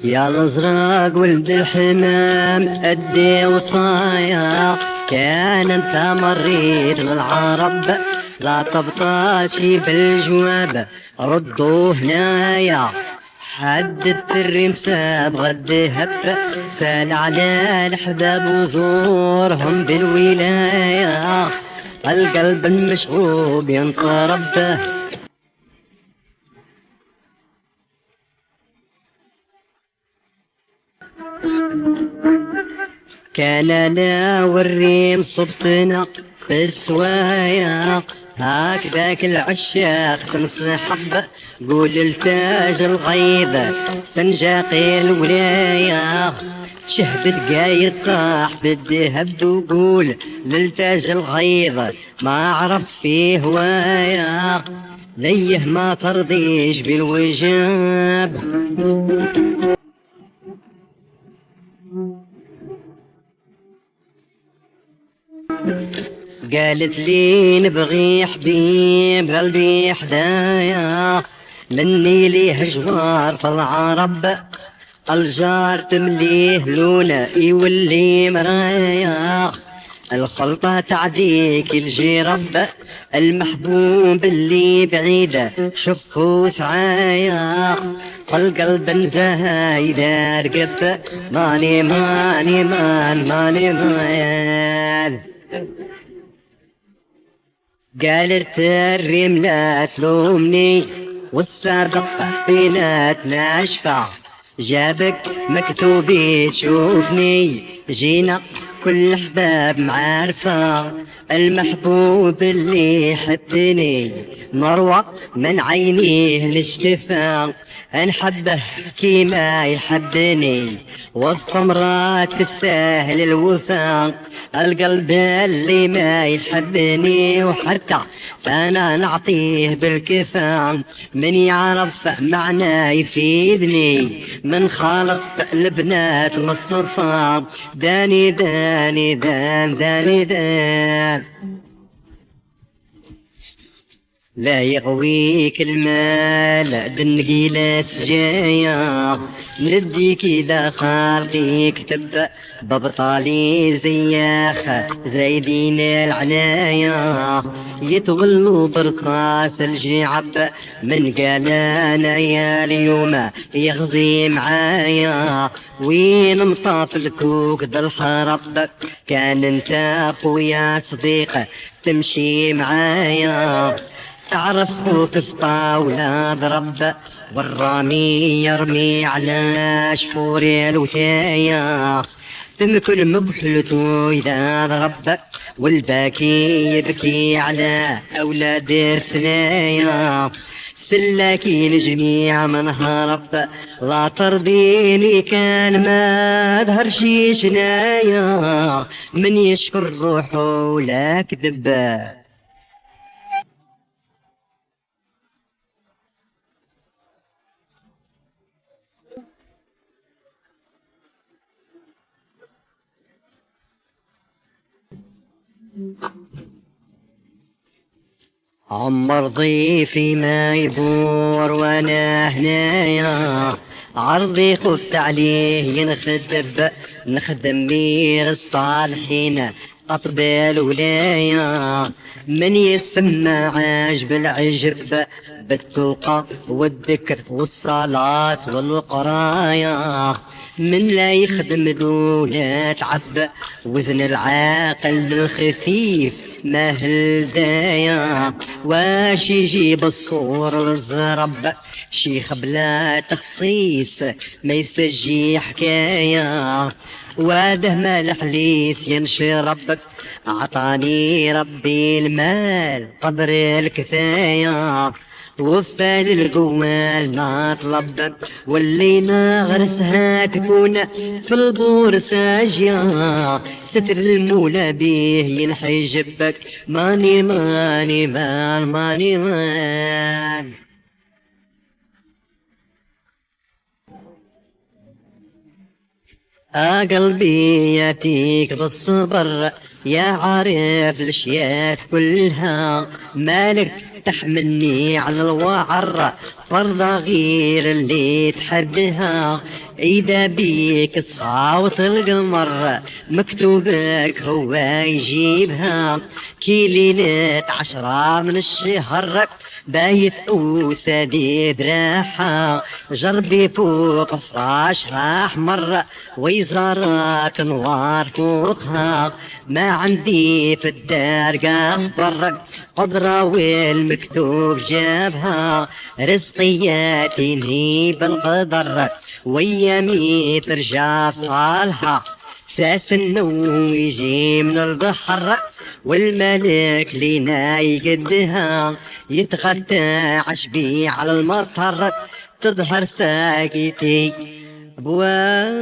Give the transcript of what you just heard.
يا الازرق ولد الحمام ادي وصايا، كان انت مريت للعرب لا تبطاشي بالجواب ردوا هنايا. حددت الرمسة بغد هب سال على الأحباب وزورهم بالولاية، القلب المشغوب ينطرب. كان انا والريم صبتنا في السوايا، هكذاك العشاق تنسحب قول التاج الغيظ سنجاقي الولاية. شهبت قايد صاحب الذهب وقول للتاج الغيظ ما عرفت فيه هوايا، ليه ما ترضيش بالوجاب. قالت لي نبغي حبيب قلبي حدايا، مني ليه جوار في العرب الجار تمليه لونه يولي مرايا، الخلطة تعديك الجرب المحبوب اللي بعيدة شوفوا سعايا، فالقلب انزايد رقب ماني ماني مان ماني مان. قالت الريم لا تلومني والسابق بيناتنا شفع، جابك مكتوبي تشوفني جينا كل احباب معارفة، المحبوب اللي يحبني مروة من عينيه الاشتفاء، نحبه كيما يحبني والثمرة تستاهل الوفاء، القلب اللي ما يحبني وحتى انا نعطيه بالكفاء، من يعرف معناه يفيدني من خالط البنات والصفا، داني داني دان داني دان. لا يغويك المال بالنقيلة سجايا، نديك إذا خالقي كتب ببطالي زياخ زايدين العناية، يتغلوا برصاص الجعب من قالانا يا اليوم يغزي معايا، وين مطاف الكوك بالحرب كان انت اخويا صديق تمشي معايا، تعرف خوك سطا ولا ضرب والرامي يرمي على شفور الوتايا، تمكن مبحلته إذا ضرب والباكي يبكي على أولاد الثنايا، سلاكين جميع من هرب لا ترضيني كان ما ظهر شي شنايا، من يشكر روحه ولا كذب. عمر ضيفي ما يبور وانا هنايا، عرضي خفت عليه نخدم مير الصالحين قطب الولاية، من يسمى عجب العجب بالتوقة والذكر والصلاة والقراية، من لا يخدم دولة عب وزن العاقل الخفيف مهل دايا، واش يجيب الصور للزرب شيخ بلا تخصيص ما يسجي حكاية، واده مالح ليس ينشرب اعطاني ربي المال قدر الكفاية، وفى للقوال ما طلب واللي نغرسها تكون في البور ساجية، ستر المولى بيه ينحجبك ماني ماني مان ماني مان. قلبي ياتيك بالصبر يا عارف الاشياء كلها، مالك تحملني على الوعر فرض غير اللي تحبها، إذا بيك صفاوة القمر مكتوبك هو يجيبها، كي ليلة 10 من الشهر بايت وسديد راحة، جربي فوق فراشها أحمر ويزارات نوار فوقها، ما عندي في الدار قهبر قدرة والمكتوب جابها، رزقياتي بالقدر ويامي ترجع صالحة، ساس النوم يجي من البحر والملك لينا يقدها، يتغدى عشبي على المطر تظهر ساقيتي بواب